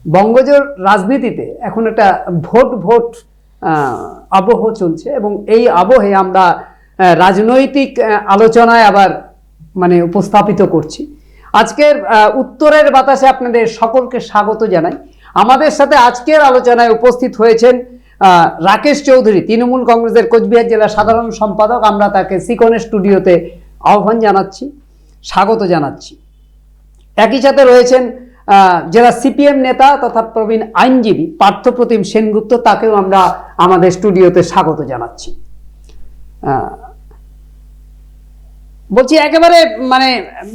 বঙ্গজোর রাজনীতিতে এখন একটা ভোট আবহ চলছে, এবং এই আবহে আমরা রাজনৈতিক আলোচনায় আবার মানে উপস্থাপিত করছি। আজকের উত্তরের বাতাসে আপনাদের সকলকে স্বাগত জানাই। আমাদের সাথে আজকের আলোচনায় উপস্থিত হয়েছেন রাকেশ চৌধুরী, তৃণমূল কংগ্রেসের কোচবিহার জেলা সাধারণ সম্পাদক। আমরা তাকে সিকনের স্টুডিওতে আহ্বান জানাচ্ছি, স্বাগত জানাচ্ছি। একই সাথে রয়েছেন জেলা সিপিএম নেতা তথা প্রবীণ আইনজীবী পার্থপ্রতিম সেনগুপ্ত, তাকেও আমরা আমাদের স্টুডিওতে স্বাগত জানাচ্ছি। বলছি একেবারে মানে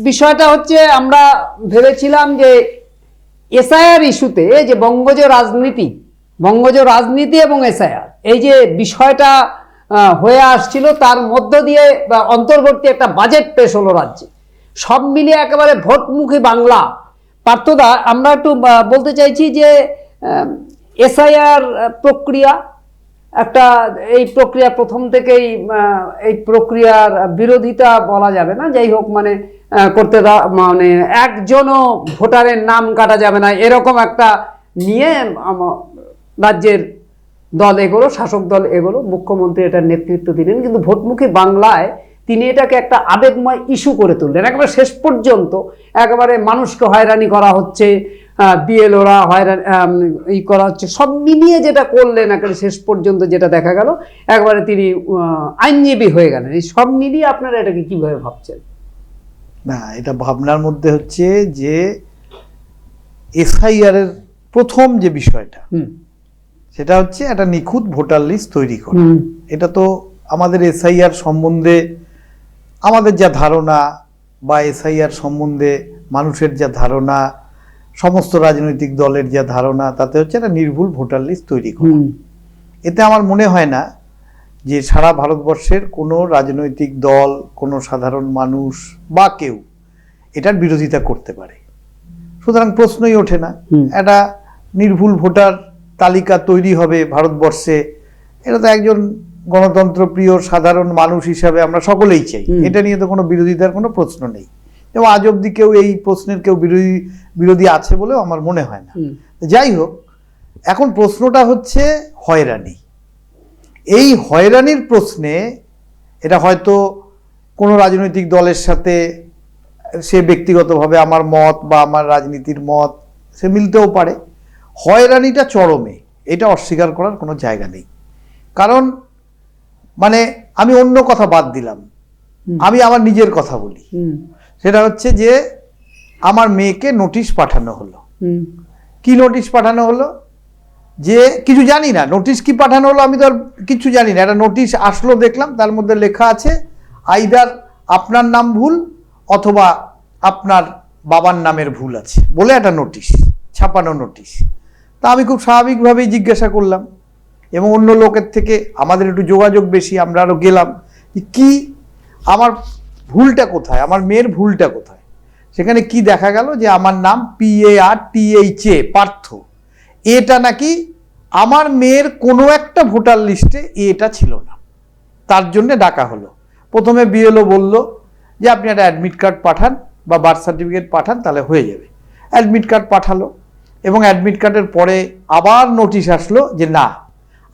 বিষয়টা হচ্ছে, আমরা ভেবেছিলাম যে এসআইআর ইস্যুতে যে বঙ্গজোর রাজনীতি এবং এসআইআর এই যে বিষয়টা হয়ে আসছিল, তার মধ্য দিয়ে অন্তর্বর্তী একটা বাজেট পেশ হলো রাজ্যে। সব মিলিয়ে একেবারে ভোটমুখী বাংলা। পার্থদা, আমরা একটু বলতে চাইছি যে এসআইআর প্রক্রিয়া এই প্রক্রিয়া প্রথম থেকেই এই প্রক্রিয়ার বিরোধিতা বলা যাবে না, যাই হোক মানে করতে মানে একজনও ভোটারের নাম কাটা যাবে না, এরকম একটা নিয়ে রাজ্যের দল এগোলো, শাসক দল এগোলো, মুখ্যমন্ত্রী এটার নেতৃত্ব দিলেন। কিন্তু ভোটমুখী বাংলায় তিনি এটাকে একটা আবেগময় ইস্যু করে তুললেন। একেবারে শেষ পর্যন্ত একেবারে মানুষকে হয়রানি করা হচ্ছে, বিএলওরা হয়রানি করা হচ্ছে, সব মিলিয়ে যেটা করলেন একেবারে শেষ পর্যন্ত যেটা দেখা গেল, একবারে তিনি আইনজীবী হয়ে গেলেন। এই সব মিলিয়ে আপনারা এটাকে কিভাবে ভাবছেন? না, এটা ভাবনার মধ্যে হচ্ছে যে এসআইআর এর প্রথম যে বিষয়টা, সেটা হচ্ছে একটা নিখুঁত ভোটার লিস্ট তৈরি করা। এটা তো আমাদের এসআইআর সম্বন্ধে আমাদের যা ধারণা বা এসআইআর সম্বন্ধে মানুষের যা ধারণা, সমস্ত রাজনৈতিক দলের যা ধারণা, তাতে হচ্ছে একটা নির্ভুল ভোটার লিস্ট তৈরি করা। এতে আমার মনে হয় না যে সারা ভারতবর্ষের কোনো রাজনৈতিক দল, কোনো সাধারণ মানুষ বা কেউ এটার বিরোধিতা করতে পারে। সুতরাং প্রশ্নই ওঠে না, একটা নির্ভুল ভোটার তালিকা তৈরি হবে ভারতবর্ষে। এটা তো একজন গণতন্ত্র প্রিয় সাধারণ মানুষ হিসাবে আমরা সকলেই চাই। এটা নিয়ে তো কোনো বিরোধিতার কোনো প্রশ্ন নেই, এবং আজ অব্দি কেউ এই প্রশ্নের বিরোধী আছে বলেও আমার মনে হয় না। যাই হোক, এখন প্রশ্নটা হচ্ছে হয়রানি। এই হয়রানির প্রশ্নে এটা হয়তো কোনো রাজনৈতিক দলের সাথে সে ব্যক্তিগতভাবে আমার মত বা আমার রাজনীতির মত সে মিলতেও পারে। হয়রানিটা চরমে, এটা অস্বীকার করার কোনো জায়গা নেই। কারণ মানে আমি অন্য কথা বাদ দিলাম, আমি আমার নিজের কথা বলি। সেটা হচ্ছে যে আমার মেয়েকে নোটিশ পাঠানো হলো। কি নোটিশ পাঠানো হলো? যে কিছু জানি না নোটিশ কি পাঠানো হলো, আমি তো আর কিছু জানি না। একটা নোটিশ আসলো, দেখলাম তার মধ্যে লেখা আছে আইদার আপনার নাম ভুল অথবা আপনার বাবার নামের ভুল আছে বলে একটা নোটিশ, ছাপানো নোটিশ। তা আমি খুব স্বাভাবিকভাবেই জিজ্ঞাসা করলাম, এবং অন্য লোকের থেকে আমাদের একটু যোগাযোগ বেশি, আমরা আরও গেলাম কি আমার ভুলটা কোথায়, আমার মেয়ের ভুলটা কোথায়। সেখানে কি দেখা গেল যে আমার নাম PARTHA, পার্থ। এটা নাকি আমার মেয়ের কোনো একটা ভোটার লিস্টে এটা ছিল না, তার জন্য ডাকা হলো। প্রথমে বিএলও বলল যে আপনি একটা অ্যাডমিট কার্ড পাঠান বা বার্থ সার্টিফিকেট পাঠান, তাহলে হয়ে যাবে। অ্যাডমিট কার্ড পাঠালো, এবং অ্যাডমিট কার্ডের পরে আবার নোটিশ আসলো যে না,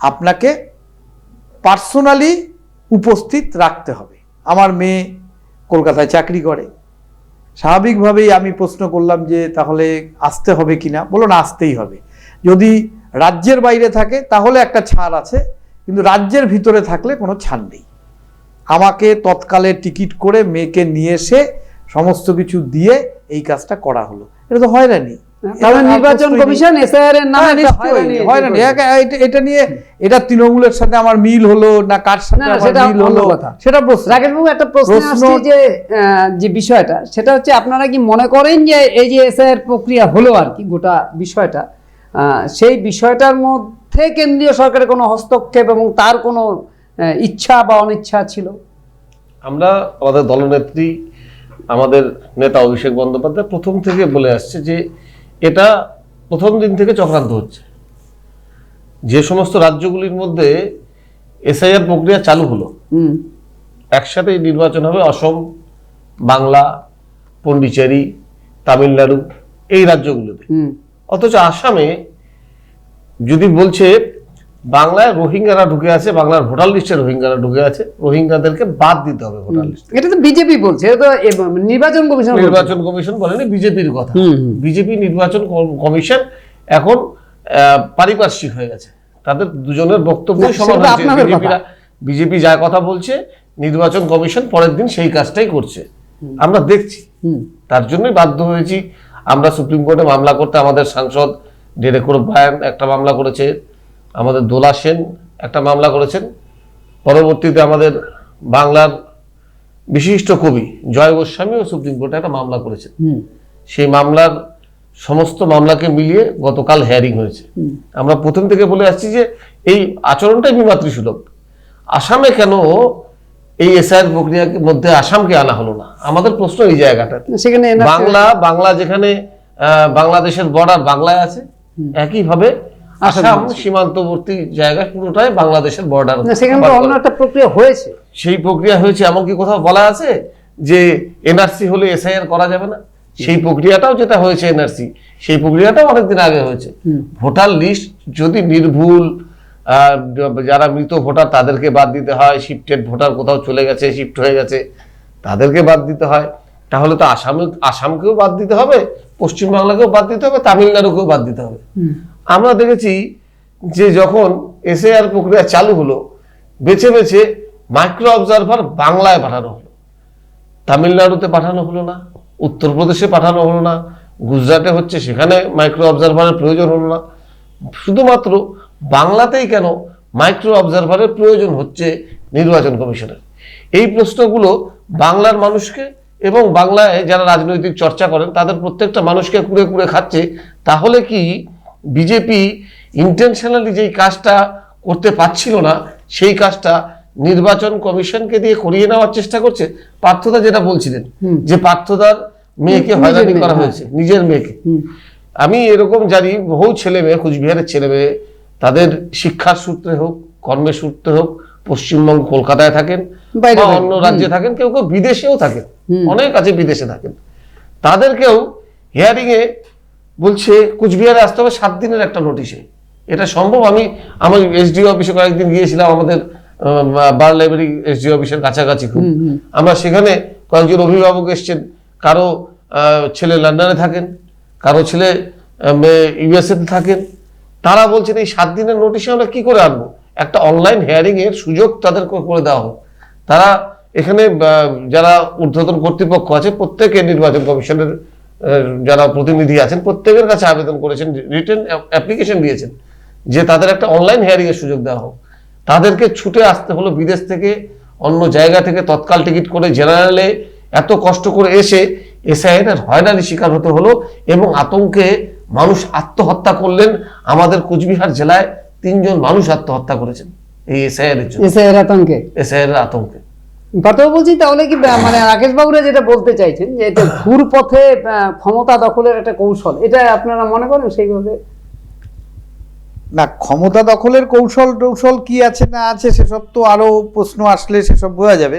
আপনাকে পার্সোনালি উপস্থিত রাখতে হবে। আমার মেয়ে কলকাতায় চাকরি করে। স্বাভাবিকভাবেই আমি প্রশ্ন করলাম যে তাহলে আসতে হবে কিনা। বললো না, আসতেই হবে। যদি রাজ্যের বাইরে থাকে তাহলে একটা ছাড় আছে, কিন্তু রাজ্যের ভিতরে থাকলে কোনো ছাড় নেই। আমাকে তৎকালে টিকিট করে মেয়েকে নিয়ে এসে সমস্ত কিছু দিয়ে এই কাজটা করা হলো। এটা তো হয়রানি। নির্বাচন কমিশন এসআইআর এর নামে হয়রানি। এটা নিয়ে এটা তৃণমূলের সাথে আমার মিল হলো না কার সাথে মিল হলো সেটা প্রশ্ন। রাকেশবাবু, একটা প্রশ্ন আসছে যে বিষয়টা, সেটা হচ্ছে আপনারা কি মনে করেন যে এই যে এসআইআর প্রক্রিয়া হলো আর কি গোটা বিষয়টা, সেই বিষয়টার মধ্যে কেন্দ্রীয় সরকারের কোনো হস্তক্ষেপ এবং তার কোনো ইচ্ছা বা অনিচ্ছা ছিল? আমরা আমাদের দলনেত্রী, আমাদের নেতা অভিষেক বন্দ্যোপাধ্যায় প্রথম থেকে বলে আসছে যে এটা প্রথম দিন থেকে চক্রান্ত হচ্ছে। যে সমস্ত রাজ্যগুলির মধ্যে এসআইআর প্রক্রিয়া চালু হলো, একসাথে নির্বাচন হবে, অসম, বাংলা, পন্ডিচেরি, তামিলনাড়ু, এই রাজ্যগুলোতে অথচ আসামে যদি বলছে বাংলায় রোহিঙ্গারা ঢুকে আছে, বাংলার ভোটার লিস্টে রোহিঙ্গারা ঢুকে আছে, রোহিঙ্গাদেরকে বাদ দিতে হবে ভোটার লিস্ট। এটা তো বিজেপি বলছে, এটা তো নির্বাচন কমিশন বলছে। নির্বাচন কমিশন বলেনি, বিজেপির কথা। বিজেপি নির্বাচন কমিশন এখন পারিপার্শ্বিক হয়ে গেছে, তাদের দুজনের বক্তব্য সমান হয়েছে। বিজেপি যা কথা বলছে, নির্বাচন কমিশন পরের দিন সেই কাজটাই করছে, আমরা দেখছি। তার জন্যই বাধ্য হয়েছি আমরা সুপ্রিম কোর্টে মামলা করতে। আমাদের সাংসদ ডেরেক ওব্রায়েন একটা মামলা করেছে, আমাদের দোলা সেন একটা মামলা করেছেন, পরবর্তীতে আমাদের বাংলার বিশিষ্ট কবি জয় গোস্বামীও সুপ্রিম কোর্টে একটা মামলা করেছেন। সেই মামলার সমস্ত মামলাকে মিলিয়ে গতকাল হিয়ারিং হয়েছে। আমরা প্রথম থেকে বলে আসছি যে এই আচরণটাই বিমাতৃসুলভ। আসামে কেন এই এসআইআর প্রক্রিয়ার মধ্যে আসামকে আনা হলো না, আমাদের প্রশ্ন এই জায়গাটা। সেখানে বাংলা যেখানে বাংলাদেশের বর্ডার বাংলায় আছে, একইভাবে আসাম সীমান্তবর্তী জায়গা পুরোটাই বাংলাদেশের বর্ডার। সেখানে তো অন্য একটা প্রক্রিয়া হয়েছে। সেই প্রক্রিয়া হয়েছে, এমনকি কোথাও বলা আছে যে এনআরসি হলে এসআইআর করা যাবে না? সেই প্রক্রিয়াটাও যেটা হয়েছে এনআরসি, সেই প্রক্রিয়াটাও অনেকদিন আগে হয়েছে। ভোটার লিস্ট যদি নির্ভুল, যারা মৃত ভোটার তাদেরকে বাদ দিতে হয়, শিফটেড ভোটার কোথাও চলে গেছে, শিফট হয়ে গেছে, তাদেরকে বাদ দিতে হয়, তাহলে তো আসামকেও বাদ দিতে হবে, পশ্চিমবাংলাকেও বাদ দিতে হবে, তামিলনাড়ুকেও বাদ দিতে হবে। আমরা দেখেছি যে যখন এসআইআর প্রক্রিয়া চালু হলো, বেছে বেছে মাইক্রো অবজারভার বাংলায় পাঠানো হলো, তামিলনাড়ুতে পাঠানো হলো না, উত্তরপ্রদেশে পাঠানো হলো না, গুজরাটে হচ্ছে সেখানে মাইক্রো অবজারভারের প্রয়োজন হলো না, শুধুমাত্র বাংলাতেই কেন মাইক্রো অবজারভারের প্রয়োজন হচ্ছে নির্বাচন কমিশনের? এই প্রশ্নগুলো বাংলার মানুষকে এবং বাংলায় যারা রাজনৈতিক চর্চা করেন তাদের প্রত্যেকটা মানুষকে কুড়ে কুড়ে খাচ্ছে। তাহলে কি বিজেপি ইন্টেনশনালি যেই কাজটা করতে পারছিল না, সেই কাজটা নির্বাচন কমিশনকে দিয়ে করিয়ে নেওয়ার চেষ্টা করছে? পার্থদা যেটা বলছিলেন যে পার্থদার মেয়েকে হয়রানি করা হয়েছে, নিজের মেয়েকে। আমি এরকম জানি বহু ছেলে মেয়ে, কুচবিহারের ছেলে মেয়ে, তাদের শিক্ষার সূত্রে হোক, কর্মের সূত্রে হোক, পশ্চিমবঙ্গ কলকাতায় থাকেন বা অন্য রাজ্যে থাকেন, কেউ কেউ বিদেশেও থাকেন, অনেক আছে বিদেশে থাকেন, তাদেরকেও হিয়ারিং এ বলছে কুচবিহারে আসতে হবে 7 দিনের একটা নোটিশে। এটা সম্ভব? আমি এসডিও অফিসে কয়েকদিন গিয়েছিলাম, আমাদের বার লাইব্রেরি এসডিও অফিসের কাছাকাছি খুব। আমরা সেখানে কয়েকজন অভিভাবক এসছেন, কারো ছেলে লন্ডনে থাকেন, কারো ছেলে ইউএসএ থাকেন, তারা বলছেন এই 7 দিনের নোটিশে আমরা কি করে আনবো? একটা অনলাইন হিয়ারিং এর সুযোগ তাদের করে দেওয়া হোক। তারা এখানে যারা ঊর্ধ্বতন কর্তৃপক্ষ আছে, প্রত্যেকে নির্বাচন কমিশনের যারা প্রতিনিধি আছেন, প্রত্যেকের কাছে আবেদন করেছেন, রিটেন অ্যাপ্লিকেশন দিয়েছেন যে তাদের একটা অনলাইন হিয়ারিং এর সুযোগ দেওয়া হোক। তাদেরকে ছুটে আসতে হলো বিদেশ থেকে, অন্য জায়গা থেকে তৎকাল টিকিট করে জেনারেলে এত কষ্ট করে এসে এসআইআর হয়রানির শিকার হতে হলো, এবং আতঙ্কে মানুষ আত্মহত্যা করলেন। আমাদের কোচবিহার জেলায় 3 জন মানুষ আত্মহত্যা করেছেন এই এসআইআর এর জন্য, এসআইআর আতঙ্কে। কথা বলছি, তাহলে কি মানে রাকেশ বাবুরা যেটা বলতে চাইছেন যে এটা ঘুর পথে ক্ষমতা দখলের একটা কৌশল, এটা আপনারা মনে করেন সেইভাবে? না, ক্ষমতা দখলের কৌশল কি আছে না আছে সেসব তো আরো প্রশ্ন আসলে সেসব বোঝা যাবে।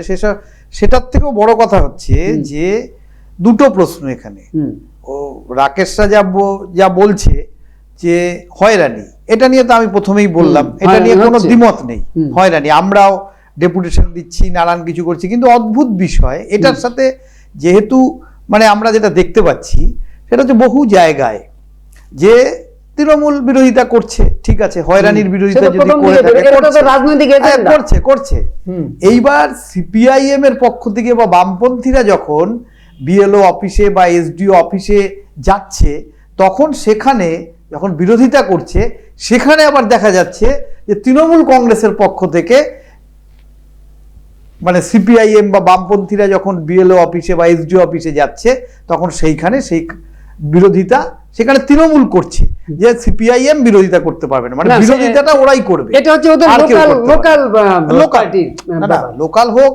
সেটার থেকেও বড় কথা হচ্ছে যে দুটো প্রশ্ন এখানে। ও রাকেশরা যা বলছে যে হয়রানি, এটা নিয়ে তো আমি প্রথমেই বললাম, এটা নিয়ে কোনো দ্বিমত নেই। হয়রানি, আমরাও ডেপুটেশন দিচ্ছি, নানান কিছু করছি, কিন্তু অদ্ভুত বিষয় এটার সাথে যেহেতু মানে আমরা যেটা দেখতে পাচ্ছি সেটা হচ্ছে বহু জায়গায় যে তৃণমূল বিরোধিতা করছে, ঠিক আছে, হয়রানির বিরোধিতা যদি করে থাকে করছে। এইবার সিপিআইএম এর পক্ষ থেকে বা বামপন্থীরা যখন বিএলও অফিসে বা এসডিও অফিসে যাচ্ছে, তখন সেখানে যখন বিরোধিতা করছে, সেখানে আবার দেখা যাচ্ছে যে তৃণমূল কংগ্রেসের পক্ষ থেকে মানে সিপিআইএম বা বামপন্থীরা যখন বিএলও অফিসে বা এসডিও অফিসে যাচ্ছে, তখন সেইখানে সেই বিরোধিতা সেখানে তৃণমূল করছে, যে সিপিআইএম বিরোধিতা করতে পারবে না, মানে বিরোধিতাটা ওরাই করবে। এটা হচ্ছে ওদের লোকাল হোক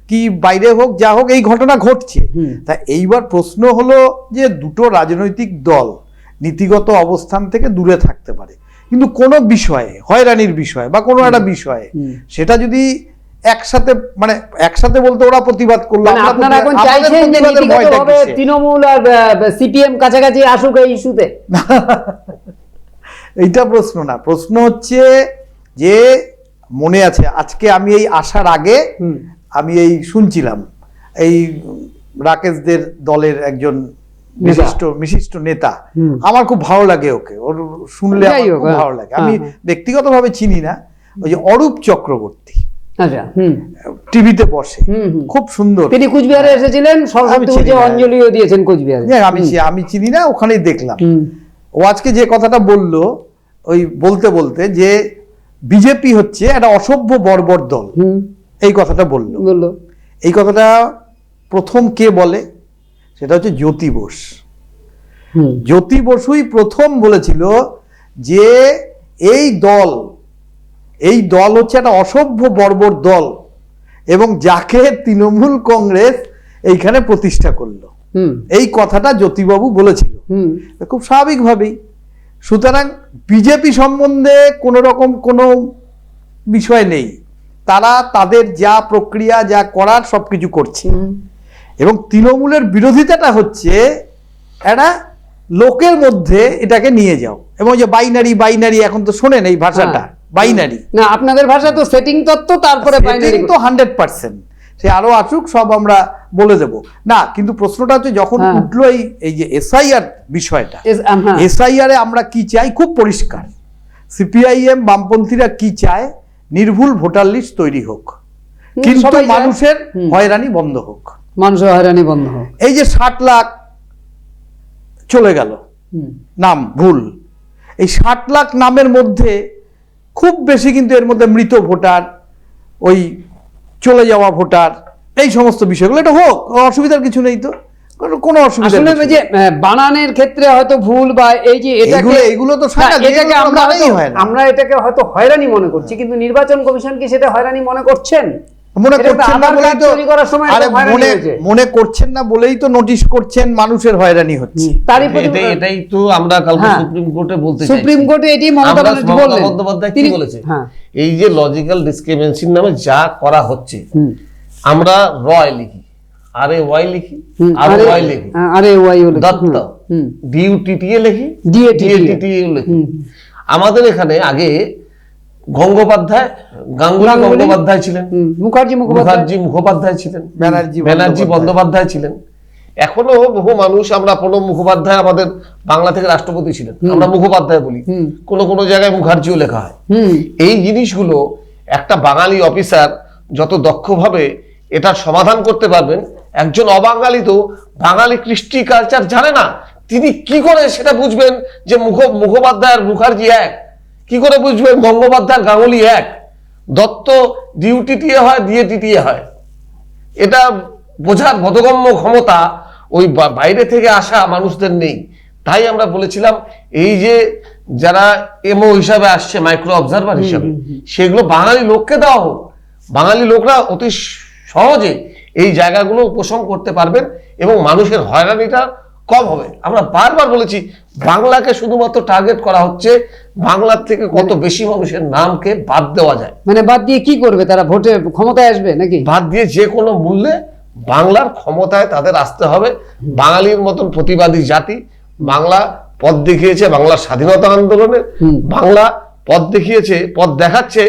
কি বাইরে হোক, যা হোক, এই ঘটনা ঘটছে। তা এইবার প্রশ্ন হলো যে দুটো রাজনৈতিক দল নীতিগত অবস্থান থেকে দূরে থাকতে পারে, কিন্তু কোনো বিষয়ে, হয়রানির বিষয়ে বা কোনো একটা বিষয়ে, সেটা যদি একসাথে বলতে ওরা প্রতিবাদ করলো, মানে আপনারা এখন চাইছেন যে নীতিগতভাবে তৃণমূল আর সিপিএম কাছাকাছি আসুক এই ইস্যুতে? এইটা প্রশ্ন না, প্রশ্ন হচ্ছে যে মনে আছে আজকে আমি এই আসার আগে আমি এই শুনছিলাম এই রাকেশদের দলের একজন বিশিষ্ট নেতা, আমার খুব ভালো লাগে ওকে, ওর শুনলে আমার খুব ভালো লাগে। আমি ব্যক্তিগতভাবে চিনি না, ওই যে অরূপ চক্রবর্তী টিভিতে বসে, খুব সুন্দর, তিনি কুচবিহারে এসেছিলেন, সরস্বতী পুজোয় অঞ্জলিও দিয়েছেন কুচবিহারে। আমি চিনি না, ওখানেই দেখলাম। ও আজকে যে কথাটা বললো, ওই বলতে বলতে যে বিজেপি হচ্ছে একটা অসভ্য বর্বর দল, এই কথাটা বললো। এই কথাটা প্রথম কে বলে? সেটা হচ্ছে জ্যোতি বোস। জ্যোতি বসুই প্রথম বলেছিল যে এই দল হচ্ছে একটা অসভ্য বর্বর দল, এবং যাকে তৃণমূল কংগ্রেস এইখানে প্রতিষ্ঠা করলো, এই কথাটা জ্যোতিবাবু বলেছিল খুব স্বাভাবিকভাবেই। সুতরাং বিজেপি সম্বন্ধে কোনো রকম কোনো বিষয় নেই, তারা তাদের যা প্রক্রিয়া যা করার সবকিছু করছে, এবং তৃণমূলের বিরোধিতাটা হচ্ছে একটা লোকের মধ্যে এটাকে নিয়ে যাও, এবং যে বাইনারি এখন তো শোনেন এই ভাষাটা, বাইনারি না, আপনাদের ভাষা তো সেটিং তত্ত্ব, তারপরে বাইনারি তো 100%, সে আরো আসুক, সব আমরা বলে দেব না। কিন্তু প্রশ্নটা হচ্ছে যখন উঠলো এই যে এসআইআর বিষয়টা, এসআইআর এ আমরা কি চাই খুব পরিষ্কার, সিপিআইএম বামপন্থীরা কি চায়, নির্ভুল ভোটার লিস্ট তৈরি হোক, কিন্তু মানুষের হয়রানি বন্ধ হোক, মানুষের হয়রানি বন্ধ হোক। এই যে 60 লাখ চলে গেল নাম ভুল, এই 60 লাখ নামের মধ্যে খুব বেশি কিন্তু এর মধ্যে মৃত ভোটার, ওই চলে যাওয়া ভোটার, এই সমস্ত বিষয়গুলো, এটা হোক, অসুবিধার কিছু নেই তো, কোনো অসুবিধা নেই। যে বানানের ক্ষেত্রে হয়তো ভুল বা এই যে এগুলো তো এটাকে আমরা এটাকে হয়তো হয়রানি মনে করছি, কিন্তু নির্বাচন কমিশন কি সেটা হয়রানি মনে করছেন? মনে করছেন না বলেই তো, মনে করছেন না বলেই তো নোটিশ করছেন, মানুষের হয়রানি হচ্ছে। এটাই তো আমরা কালকে সুপ্রিম কোর্টে বলতে চাই, সুপ্রিম কোর্টে এটি মমতা বন্দ্যোপাধ্যায় কি বলেছে, এই যে লজিক্যাল ডিসক্রিমিনেশন নামে যা করা হচ্ছে, আমরা রয় লিখি, RAY লিখি, RY লিখি, দত্ত DUTTA লিখি, DATTA লিখি। আমাদের এখানে আগে গঙ্গোপাধ্যায়, গাঙ্গুলি গঙ্গোপাধ্যায় ছিলেন, মুখার্জি মুখোপাধ্যায় ছিলেন, ব্যানার্জি বন্দ্যোপাধ্যায় ছিলেন। এখনো বহু মানুষ, আমরা প্রণব মুখোপাধ্যায় আমাদের বাংলা থেকে রাষ্ট্রপতি ছিলেন, আমরা মুখোপাধ্যায় বলি, কোন জায়গায় মুখার্জিও লেখা হয়। এই জিনিসগুলো একটা বাঙালি অফিসার যত দক্ষভাবে এটা সমাধান করতে পারবেন, একজন অবাঙালি তো বাঙালি কৃষ্টি কালচার জানে না, তিনি কি করে সেটা বুঝবেন যে মুখোপাধ্যায় আর মুখার্জি এক? কি করে বুঝবেন গঙ্গোপাধ্যায় গাঙ্গুলি এক? দত্ত DUTTA হয়, DATTA হয়, এটা বোঝার বোধগম্য ক্ষমতা ওই বাইরে থেকে আসা মানুষদের নেই। তাই আমরা বলেছিলাম এই যে যারা এমও হিসাবে আসছে, মাইক্রো অবজারভার হিসাবে, সেগুলো বাঙালি লোককে দেওয়া হোক, বাঙালি লোকরা অতি সহজে এই জায়গাগুলো উপশম করতে পারবেন এবং মানুষের হয়রানিটা কম হবে। আমরা বারবার বলেছি বাংলাকে শুধুমাত্র টার্গেট করা হচ্ছে, বাংলার থেকে কত বেশি মানুষের নামকে বাদ দেওয়া যায়। মানে বাদ দিয়ে কি করবে তারা? ভোটে ক্ষমতায় আসবে নাকি? বাদ দিয়ে যে কোনো মূল্যে বাংলার ক্ষমতায় তাদের আসতে হবে। বাঙালির মতন প্রতিবাদী জাতি, বাংলা পথ দেখিয়েছে বাংলার স্বাধীনতা আন্দোলনে, বাংলা পথ দেখিয়েছে, পথ দেখাচ্ছে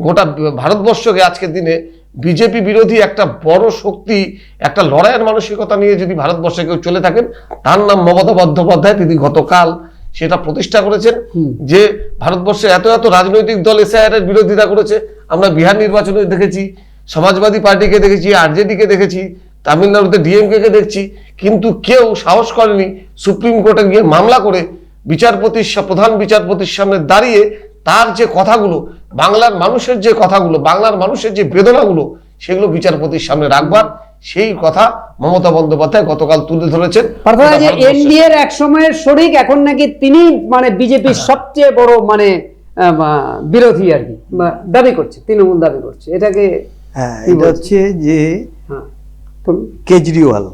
গোটা ভারতবর্ষকে। আজকের দিনে বিজেপি বিরোধী একটা বড় শক্তি, একটা লড়াইয়ের মানসিকতা নিয়ে যদি ভারতবর্ষে কেউ চলে থাকেন, তার নাম মমতা বন্দ্যোপাধ্যায়। তিনি গতকাল সেটা প্রতিষ্ঠা করেছেন যে ভারতবর্ষে এত এত রাজনৈতিক দল এসআইআর এর বিরোধিতা করেছে। আমরা বিহার নির্বাচনে দেখেছি, সমাজবাদী পার্টিকে দেখেছি, আরজেডিকে দেখেছি, তামিলনাড়ুতে ডিএমকে কে দেখছি, কিন্তু কেউ সাহস করেনি সুপ্রিম কোর্টে গিয়ে মামলা করে প্রধান বিচারপতির সামনে দাঁড়িয়ে তার যে কথাগুলো, বাংলার মানুষের যে কথাগুলো, বাংলার মানুষের যে বেদনাগুলো, সেগুলো বিচারপতির সামনে রাখবার সেই কথা মমতা বন্দ্যোপাধ্যায় গতকাল তুলে ধরেছেন। এনডিএর এক সময়ের শরিক, এখন নাকি তিনি মানে বিজেপির সবচেয়ে বড় মানে বিরোধী আর কি দাবি করছে, তৃণমূল দাবি করছে। এটাকে এটা হচ্ছে যে কেজরিওয়াল,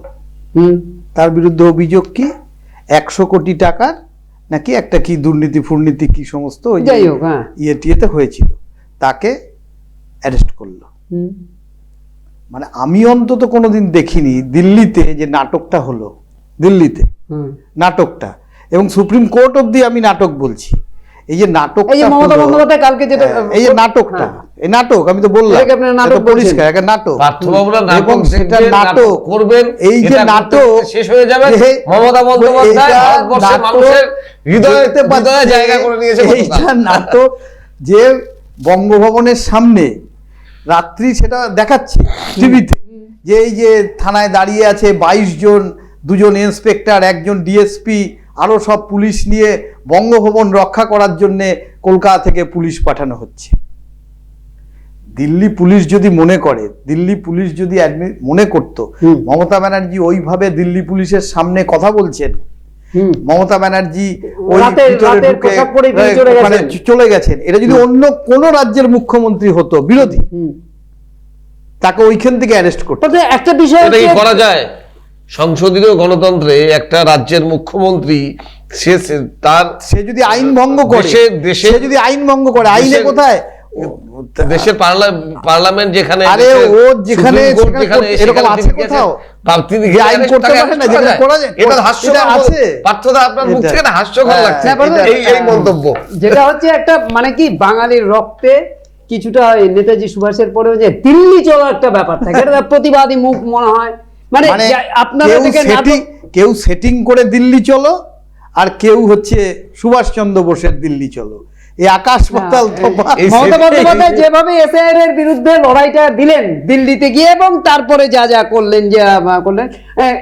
তার বিরুদ্ধে অভিযোগ কি 100 কোটি টাকার নাকি একটা কি দুর্নীতি কি সমস্ত ইয়েতে হয়েছিল, তাকে অ্যারেস্ট করলো। মানে আমি অন্তত কোনোদিন দেখিনি দিল্লিতে যে নাটকটা হলো, দিল্লিতে নাটকটা, এবং সুপ্রিম কোর্ট অব্দি আমি নাটক বলছি, এই যে নাটকটা এই যে মমতা হলো, বন্দ্যোপাধ্যায় কালকে যেটা এই যে নাটকটা, এই নাটক আমি তো বললাম এটাকে আপনারা নাটক এটা পরিষ্কার একটা নাটক, পার্থবাবুরা এবং নাটক সেটা দেখবেন, নাটক করবেন, এই যে এটা নাটক শেষ হয়ে যাবে, যে মমতা বন্দ্যোপাধ্যায় এইটা ভারতবর্ষের নাটক মানুষের হৃদয়ে দেখতে পাচ্ছে, হৃদয়ে জায়গা করে নিয়েছে গতকাল। এইটা নাটক যে বঙ্গভবনের সামনে রাত্রি সেটা দেখাচ্ছে টিভিতে, যে এই যে থানায় দাঁড়িয়ে আছে 22 জন, 2 জন ইন্সপেক্টর, 1 জন ডিএসপি, আরো সব পুলিশ নিয়ে বঙ্গভবন রক্ষা করার জন্য কলকাতা থেকে পুলিশ পাঠানো হচ্ছে। দিল্লি পুলিশ যদি মনে করে, দিল্লি পুলিশ যদি মনে করত মমতা ব্যানার্জি ওইভাবে দিল্লি পুলিশের সামনে কথা বলছেন, মমতা ব্যানার্জি ওই ভিতরে ঢুকে ওখানে চলে গেছেন, এটা যদি অন্য কোন রাজ্যের মুখ্যমন্ত্রী হতো বিরোধী, তাকে ওইখান থেকে অ্যারেস্ট করতো। একটা বিষয় এটা কি করা যায়? সংসদীয় গণতন্ত্রে একটা রাজ্যের মুখ্যমন্ত্রী সে যদি আইন ভঙ্গ করে, সে যদি আইন ভঙ্গ করে, আইনে কোথায় দেশের পার্লামেন্ট যেখানে, আরে ও যেখানে এরকম আছে কোথাও আইন করতে পারে না, যেখানে করা যায়, এটা হাস্যকর আছে। পার্থদা আপনার মুখ থেকে না হাস্যকর লাগছে এই মন্তব্য, যেটা হচ্ছে একটা মানে কি বাঙালির রক্তে কিছুটা নেতাজি সুভাষের পরেও যে দিল্লি চলো একটা ব্যাপার থাকে, এটা প্রতিবাদী মুখ মনে হয়, মানে আপনারা কেউ সেটিং করে দিল্লি চলো, আর কেউ হচ্ছে সুভাষচন্দ্র বোসের দিল্লি চলো, এই আকাশ পাতাল তফাৎ। মমতা বন্দ্যোপাধ্যায় যেভাবে এসআইআর এর বিরুদ্ধে লড়াইটা দিলেন দিল্লিতে গিয়ে, এবং তারপরে যা যা করলেন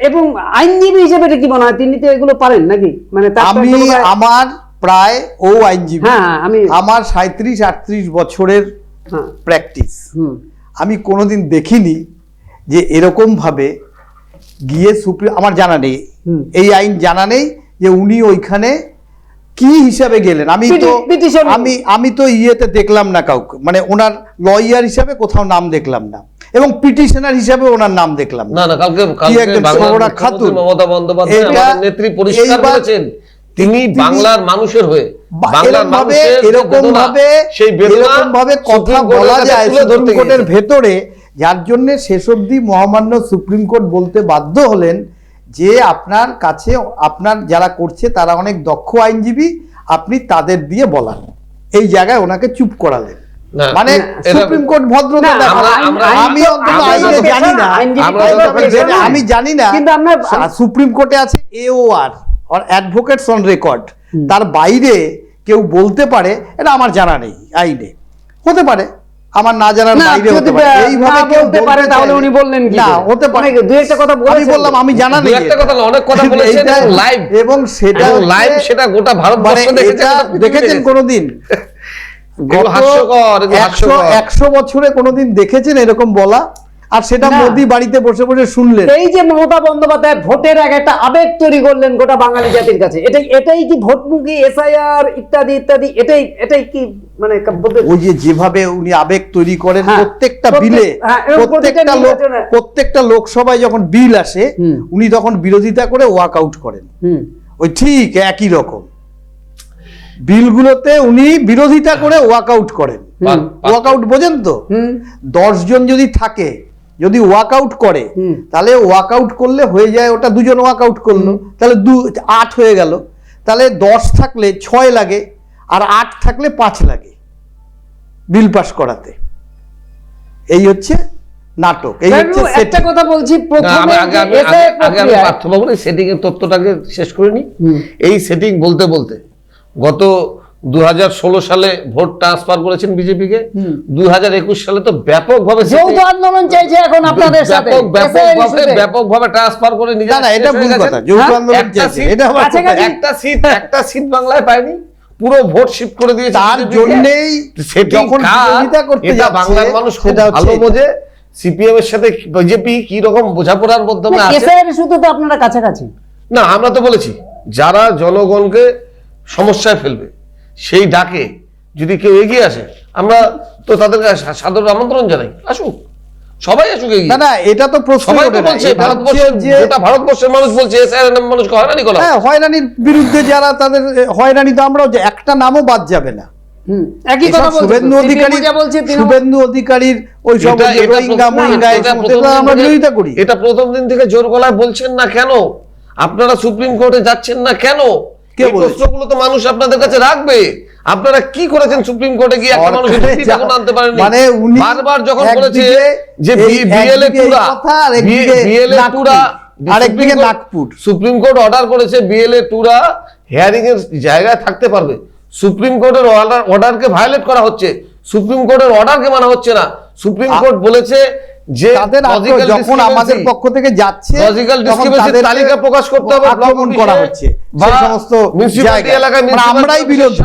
এবং আইনজীবী হিসেবে কি মনে হয় তিনি তো এগুলো পারেন নাকি? মানে আমি আমার প্রায় ও আইনজীবী, আমার 37-38 বছরের প্র্যাকটিস, আমি কোনোদিন দেখিনি যে এরকম ভাবে গিয়ে সুপ্রিম, আমার জানা নেই, এই আইন জানা নেই যে উনি ওইখানে কি হিসাবে গেলেন। আমি তো ইয়েতে দেখলাম না কাউকে, মানে ওনার লয়ার হিসাবে কোথাও নাম দেখলাম না, এবং পিটিশনার হিসাবে ওনার নাম দেখলাম না। কালকে মমতা বন্দ্যোপাধ্যায় আমাদের নেত্রী পরিষ্কার করেছেন তিনি বাংলার মানুষের হয়ে, বাংলার মানুষের এরকম ভাবে কথা বলা যায় সুপ্রিম কোর্টের ভেতরে, যার জন্য শেষ অবধি মহামান্য সুপ্রিম কোর্ট বলতে বাধ্য হলেন যে আপনার কাছে আপনার যারা করছে তারা অনেক দক্ষ আইনজীবী, আপনি তাদের দিয়ে বলান, এই জায়গায় ওনাকে চুপ করালেন। মানে সুপ্রিম কোর্ট ভদ্রতা, আমি অন্তত আইনে জানি না, আমি জানি না, সুপ্রিম কোর্টে আছে AOR অ্যাডভোকেটস অন রেকর্ড, তার বাইরে কেউ বলতে পারে, এটা আমার জানা নেই, আইনে হতে পারে, আমার না জানার বাইরে হতে পারে, এইভাবে কেউ বলতে পারে, তাহলে উনি বললেন কি না হতে পারে, দুই একটা কথা বলেছেন, আমি বললাম আমি জানা নেই, একটা কথা না অনেক কথা বলেছেন লাইভ, এবং সেটা লাইভ, সেটা গোটা ভারতবর্ষ দেখেছেন কোনোদিন? 100 বছরে কোনোদিন দেখেছেন এরকম বলা? আর সেটা মোদি বাড়িতে বসে বসে শুনলেন। এই যে মমতা বন্দ্যোপাধ্যায় ভোটের আগে একটা আবেগ তৈরি করলেন গোটা বাঙালি জাতির কাছে, এটাই কি ভোটমুখী এসআইআর ইত্যাদি ইত্যাদি, এটাই কি মানে ওই যে যেভাবে উনি আবেগ তৈরি করেন প্রত্যেকটা বিলে, প্রত্যেকটা লোকসভায় যখন বিল আসে উনি তখন বিরোধিতা করে ওয়াক আউট করেন, ওই ঠিক একই রকম বিলগুলোতে উনি বিরোধিতা করে ওয়াক আউট করেন। ওয়াক আউট বোঝেন তো? 10 জন যদি থাকে, যদি ওয়াক আউট করে, তাহলে ওয়াক আউট করলে হয়ে যায়, ওটা 2 জন ওয়াক আউট করলো, তাহলে 8 হয়ে গেল, তাহলে 10 থাকলে 6 লাগে, আর 8 থাকলে 5 লাগে বিল পাস করাতে। এই হচ্ছে নাটক, এই হচ্ছে একটা কথা বলছি, প্রথমে আগে পার্থবাবুর সেটিং এর তথ্যটাকে শেষ করে নি। এই সেটিং বলতে বলতে গত 2016 সালে ভোট ট্রান্সফার করেছেন বিজেপিকে, 2021 সালে তো ব্যাপকভাবে যৌথ আন্দোলন চাইছে এখন আপনাদের সাথে, ব্যাপকভাবে ট্রান্সফার করে নিজে। না এটা ভুল কথা, যৌথ আন্দোলন চাইছে, এটা একটা সিট বাংলায় পায়নি, পুরো ভোট শিফট করে দিয়েছে। তার জন্যই যখন বিরোধিতা করতে যাচ্ছে, বাংলার মানুষ খুব ভালো বোঝে সিপিএম এর সাথে বিজেপি কি রকম বোঝাপড়ার মাধ্যমে আছে। এসআইআর শুধু তো আপনারা কাছাকাছি না, আমরা তো বলেছি যারা জনগণকে সমস্যায় ফেলবে সেই ডাকে যদি কেউ এগিয়ে আসে, আমরা তো তাদেরকে সাদর আমন্ত্রণ জানাই, আসুক, সবাই আসুক এগিয়ে। না এটা তো সবাই তো বলছে, ভারতবর্ষের মানুষ বলছে এসআইআর মানুষকে হয়রানি করা, হয়রানির বিরুদ্ধে যারা, তাদের হয়রানি তো আমরাও, একটা নামও বাদ যাবে না, একই এসব কথা বলছে শুভেন্দু তো। অধিকারী CPM যা বলছে তৃণমূল- শুভেন্দু অধিকারীর ওই সব এটা- এটা রোহিঙ্গা প্রথম- মোহিঙ্গা এটা এই প্রথম সমস্ত দিন আমরা থেকে- বিরোধিতা করি। এটা প্রথম দিন থেকে জোর গলায় বলছেন না কেন? আপনারা সুপ্রিম কোর্টে যাচ্ছেন না কেন? কে এই বলেছে? প্রশ্নগুলো তো মানুষ আপনাদের কাছে রাখবে। আপনারা কি করেছেন সুপ্রিম কোর্টে গিয়ে একটা মানুষের সরকারে যুক্তিটা কোনো আনতে পারেননি? মানে উনি বারবার যখন বলেছে একদিকে যে এই- বিএলএ একদিকে এই টুরা কথা, আর একদিকে নাগপুর, আরেকদিকে নাগপুর। সুপ্রিম কোর্ট অর্ডার করেছে বিএলএ টুরা হিয়ারিং এর জায়গায় থাকতে পারবে। সুপ্রিম কোর্টের অর্ডারকে ভায়োলেট করা হচ্ছে, সুপ্রিম কোর্টের অর্ডারকে মানা হচ্ছে না। সুপ্রিম কোর্ট বলেছে যে তাদের logical যখন আমাদের discrepancy- পক্ষ থেকে যাচ্ছে লজিক্যাল তখন ডিসক্রিপেন্সি তাদেরকে তালিকা প্রকাশ করতে হবে, আক্রমণ করা হচ্ছে সেই সমস্ত মিউনিসিপ্যালিটি জায়গায়। এলাকায় মানে আমরাই বিরোধী,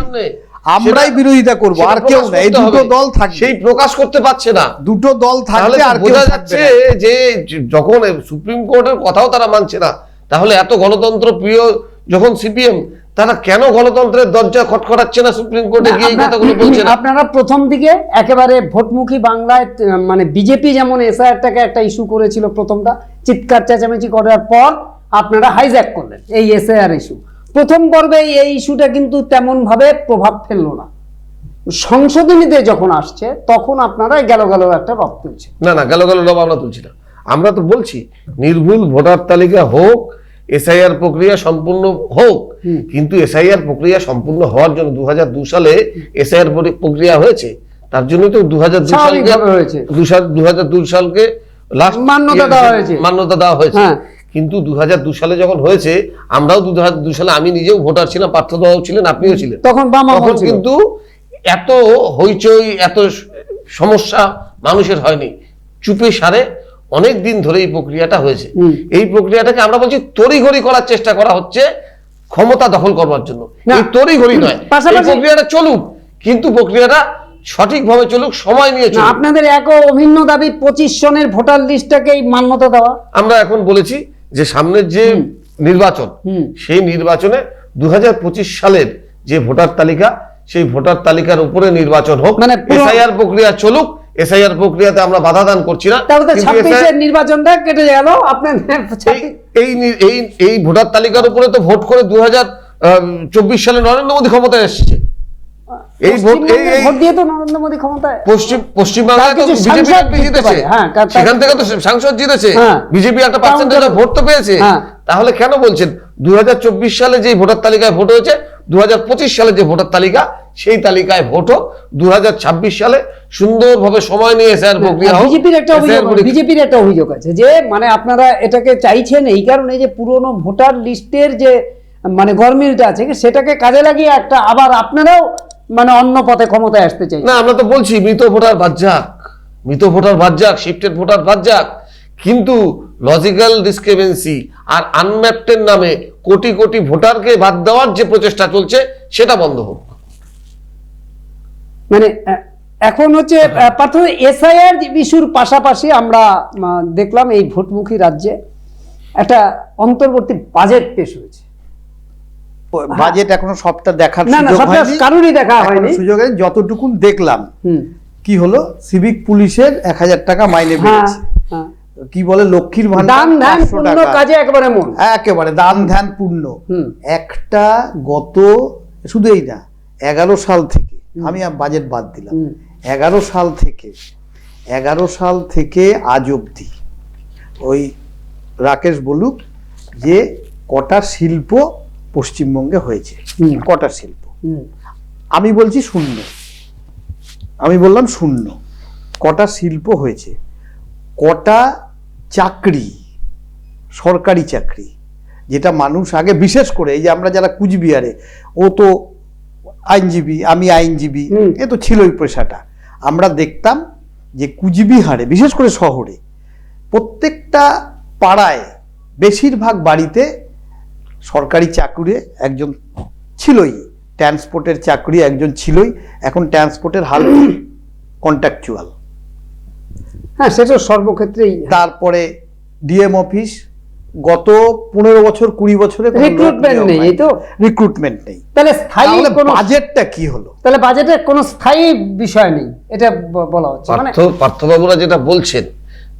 আমরাই বিরোধিতা করব, আর কেউ না। এই দুটো দল থাকবে, সেই প্রকাশ করতে পারছে না। দুটো দল তাহলে থাকবে, তো আর কেউ বোঝা থাকবে যাচ্ছে না। যে যখন সুপ্রিম কোর্টের কথাও তারা মানছে না, তাহলে এত গণতন্ত্র প্রিয় যখন সিপিএম, তারা কেন গণতন্ত্রের দরজা খটখটাচ্ছে না সুপ্রিম কোর্টে গিয়ে এই কথাগুলো বলছে না? আপনারা প্রথম দিকে একেবারে ভোটমুখী বাংলায় মানে বিজেপি যেমন এসআইআরটাকে একটা ইস্যু করেছিল, প্রথমটা চিৎকার চেঁচামেচি করার পর আপনারা হাইজ্যাক করলেন এই এসআইআর ইস্যু। প্রথম পর্বে এই ইস্যুটা কিন্তু তেমন ভাবে প্রভাব ফেললো না। সংশোধনীতে যখন আসছে তখন আপনারা গেল একটা রব তুলছে। না না, গেল রব আমরা তুলছি না। আমরা তো বলছি নির্ভুল ভোটার তালিকা হোক, এসআইআর প্রক্রিয়া সম্পূর্ণ হোক, কিন্তু এসআইআর প্রক্রিয়া সম্পূর্ণ হওয়ার জন্য 2002 সালে এসআইআর প্রক্রিয়া হয়েছে। তার জন্য তো 2002 সালকে স্বাভাবিকভাবে হয়েছে। 2002 সালকে লাস্ট মান্যতা দেওয়া হয়েছে। মান্যতা দেওয়া হয়েছে। হ্যাঁ। কিন্তু 2002 সালে যখন হয়েছে, আমরাও 2002 সালে, আমি নিজেও ভোটার ছিলাম, পার্থবাবু ছিলেন, আপনিও ছিলেন, তখন বাম আমল তখন ছিল। কিন্তু এত হইচই এত সমস্যা মানুষের হয়নি। চুপে সারে অনেক দিন ধরে এই প্রক্রিয়াটা হয়েছে। এই প্রক্রিয়াটাকে আমরা বলছি তড়িঘড়ি করার চেষ্টা করা হচ্ছে ক্ষমতা দখল করবার জন্য। না, এই তড়িঘড়ি নয়, এই পাশাপাশি- প্রক্রিয়াটা চলুক, কিন্তু প্রক্রিয়াটা সঠিকভাবে চলুক, সময় নিয়ে না, চলুক। আপনাদের এক অভিন্ন দাবি 25 জনের ভোটার লিস্টটাকে মান্যতা দেওয়া। আমরা এখন বলেছি যে সামনের যে নির্বাচন, সেই নির্বাচনে 2025 সালের যে ভোটার তালিকা, সেই ভোটার তালিকার উপরে নির্বাচন হোক, মানে এসআইআর প্রক্রিয়া চলুক। এসআইআর প্রক্রিয়াতে আমরা বাধা দান করছি না, তাহলে তো কিন্তু 26-এর নির্বাচনটা কেটে গেল আপনাদের। এই ভোটার তালিকার উপরে তো ভোট করে 2024 সালে নরেন্দ্র মোদী ক্ষমতায় এসেছে। এই ভোট ভোট দিয়ে তো নরেন্দ্র মোদী ক্ষমতায়। পশ্চিমবাংলায় তো তার কিছু বিজেপি সাংসদ জিততে জিতেছে, পারে, হ্যাঁ, সেখান থেকে তো সাংসদ জিতেছে, হ্যাঁ। বিজেপি একটা পার্সেন্টেজ ভোট তো পেয়েছে। হ্যাঁ। তাহলে কেন বলছেন 2024 সালে যে ভোটার তালিকায় ভোট হয়েছে, 2025 সালে যে ভোটার তালিকা, সেই তালিকায় ভোট হোক। 2026 সালে সুন্দরভাবে সময় নিয়ে এসআইআর প্রক্রিয়া হোক। বিজেপির একটা অভিযোগ আছে যে মানে আপনারা এটাকে চাইছেন এই কারণে যে পুরনো ভোটার লিস্টের যে মানে গরমিলটা আছে সেটাকে কাজে লাগিয়ে একটা আবার আপনারাও মানে অন্য পথে ক্ষমতায় আসতে চাই। না, আমরা তো বলছি মৃত ভোটার বাদ যাক, মৃত ভোটার বাদ যাক, শিফটেড ভোটার বাদ যাক, কিন্তু লজিক্যাল ডিসক্রিপেন্সি আর আনম্যাপটের নামে কোটি কোটি ভোটারকে বাদ দেওয়ার যে প্রচেষ্টা চলছে সেটা বন্ধ হোক। মানে এখন হচ্ছে এসআইআর ইস্যুর পাশাপাশি আমরা দেখলাম এই ভোটমুখী রাজ্যে একটা অন্তর্বর্তী বাজেট পেশ হয়েছে। বাজেট এখনো সবটা দেখার না না, সুযোগ সবটা হয়নি, কারোরই দেখা এখনো হয়নি। সুযোগ হয়নি। যতটুকুন দেখলাম হুম। কি হলো, সিভিক পুলিশের 1000 টাকা মাইনে হ্যাঁ, পেয়েছে, হ্যাঁ। কি বলে লক্ষ্মীর ভান্ডার দান ধ্যান 500 পূর্ণ টাকা। কাজে একেবারে মন। একেবারে দান ধ্যান পূর্ণ। হুম। একটা গত শুধু এই না, 11 সাল থেকে, আমি বাজেট বাদ দিলাম, 11 সাল থেকে আজ অব্দি ওই রাকেশ বলুক যে কটা শিল্প পশ্চিমবঙ্গে হয়েছে, কটা শিল্প, আমি বলছি শূন্য, আমি বললাম শূন্য। কটা শিল্প হয়েছে, কটা চাকরি, সরকারি চাকরি, যেটা মানুষ আগে, বিশেষ করে এই যে আমরা যারা কুচবিহারে, ও তো আইনজীবী, আমি আইনজীবী, এ তো ছিলই পেশাটা, আমরা দেখতাম যে কুচবিহারে বিশেষ করে শহরে প্রত্যেকটা পাড়ায় বেশিরভাগ বাড়িতে সরকারি চাকুরে একজন ছিলই, ট্রান্সপোর্টের চাকরি একজন ছিলই। এখন ট্রান্সপোর্টের হাল কন্ট্রাকচুয়াল। হ্যাঁ, সেটা সর্বক্ষেত্রেই। তারপরে ডিএম অফিস গত 15 বছর 20 বছরে রিক্রুটমেন্ট নেই, এই তো রিক্রুটমেন্ট নেই। তাহলে স্থায়ী কোনো বাজেটটা কি হলো, তাহলে বাজেটে কোনো স্থায়ী বিষয় নেই, এটা বলা হচ্ছে। মানে পার্থবাবুরা যেটা বলছেন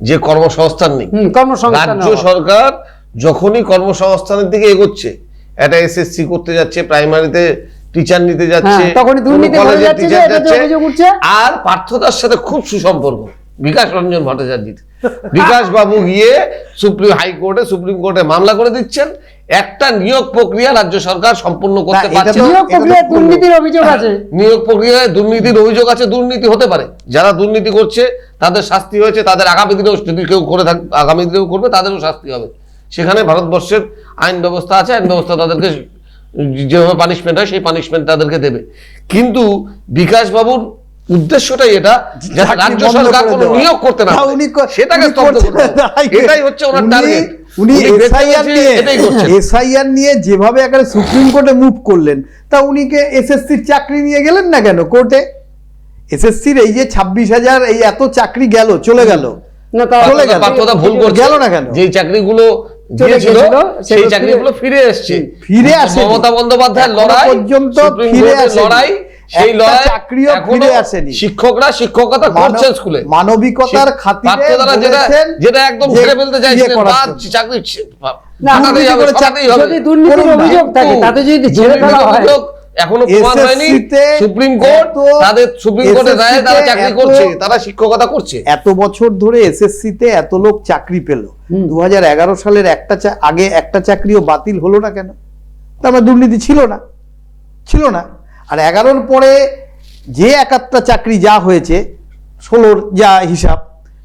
যে কর্মসংস্থান নেই, কর্মসংস্থান রাজ্য সরকার যখনই কর্মসংস্থানের দিকে এগোচ্ছে, একটা এসএসসি করতে যাচ্ছে, প্রাইমারিতে টিচার নিতে যাচ্ছে, হ্যাঁ, তখনই দুর্নীতি কোনো হয়ে কলেজে যাচ্ছে যে টিচার এটা যে যাচ্ছে। অভিযোগ উঠছে। আর পার্থদার সাথে খুব সুসম্পর্ক বিকাশ রঞ্জন ভট্টাচার্যের। বিকাশ বাবু গিয়ে সুপ্রিম কোর্টে মামলা করে দিচ্ছেন, একটা নিয়োগ প্রক্রিয়া রাজ্য সরকার সম্পূর্ণ করতে না, এটা পারছে তো- না। নিয়োগ প্রক্রিয়ায় দুর্নীতির অভিযোগ আছে। নিয়োগ প্রক্রিয়ায় দুর্নীতির অভিযোগ আছে, দুর্নীতি হতে পারে, যারা দুর্নীতি করছে তাদের শাস্তি হয়েছে, তাদের আগামী দিনেও যদি কেউ করে থাকে, আগামী দিনেও করবে, তাদেরও শাস্তি হবে। সেখানে ভারতবর্ষের আইন ব্যবস্থা আছে, আইন ব্যবস্থা তাদেরকে যেভাবে পানিশমেন্ট হয় সেই পানিশমেন্ট তাদেরকে দেবে। কিন্তু বিকাশ বাবুর উদ্দেশ্যটাই এটা, যাতে চাকরি রাজ্য বন্ধ সরকার করে কোনো দেওয়া। নিয়োগ করতে না না, পারে, উনি সেটাকে উনি স্তব্ধ করছেন করতে না, হবে। এটাই হচ্ছে ওনার উনি- টার্গেট। উনি এসআইআর নিয়ে এটাই করছেন। এসআইআর নিয়ে যেভাবে একেবারে সুপ্রিম কোর্টে মুভ করলেন, তা উনিকে এসএসসির চাকরি নিয়ে গেলেন না কেন কোর্টে? এসএসসির এই যে 26,000 এই এত চাকরি গেল, চলে গেল, না, তা- চলে গেল। পার্থদা ভুল করছে, গেল না কেন? যেই চাকরিগুলো চলে দিয়েছিল গেছিল, সেই সেগুলো চাকরিগুলো ফিরে এসছে। ফিরে আসেনি। মমতা বন্দ্যোপাধ্যায়ের এখনো লড়াই পর্যন্ত সুপ্রিম ফিরে কোর্টের আসেনি। লড়াই, সেই একটা লড়াই চাকরিও এখনো ফিরে আসেনি। শিক্ষকরা শিক্ষকতা করছেন স্কুলে, মানবিকতার খাতিরে পার্থদারা বলেছেন যেটা একদম যে ছেড়ে ফেলতে ইয়ে চাইছিলেন, করার বা জন্য। চাকরি না, ফাটাতেই হবে, দুর্নীতি করে সরাতেই হবে। যদি দুর্নীতির করুন না। অভিযোগ থাকে, তাতে যদি ছেড়ে ফেলা দুর্নীতির হয়, অভিযোগ এখনো প্রমাণ হয়নি। SSC-তে সুপ্রিম কোর্ট এত- সুপ্রিম কোর্টের রায়ে তারা SSC-তে চাকরি এত- করছে, তারা শিক্ষকতা করছে। এত বছর ধরে এসএসসিতে এত লোক চাকরি পেল, 2011 সালের আগে একটা চাকরিও বাতিল হলো না কেন? তার মানে দুর্নীতি ছিল না, ছিল না। আর 11-র পরে যে 71টা চাকরি যা হয়েছে, 16-র যা হিসাব,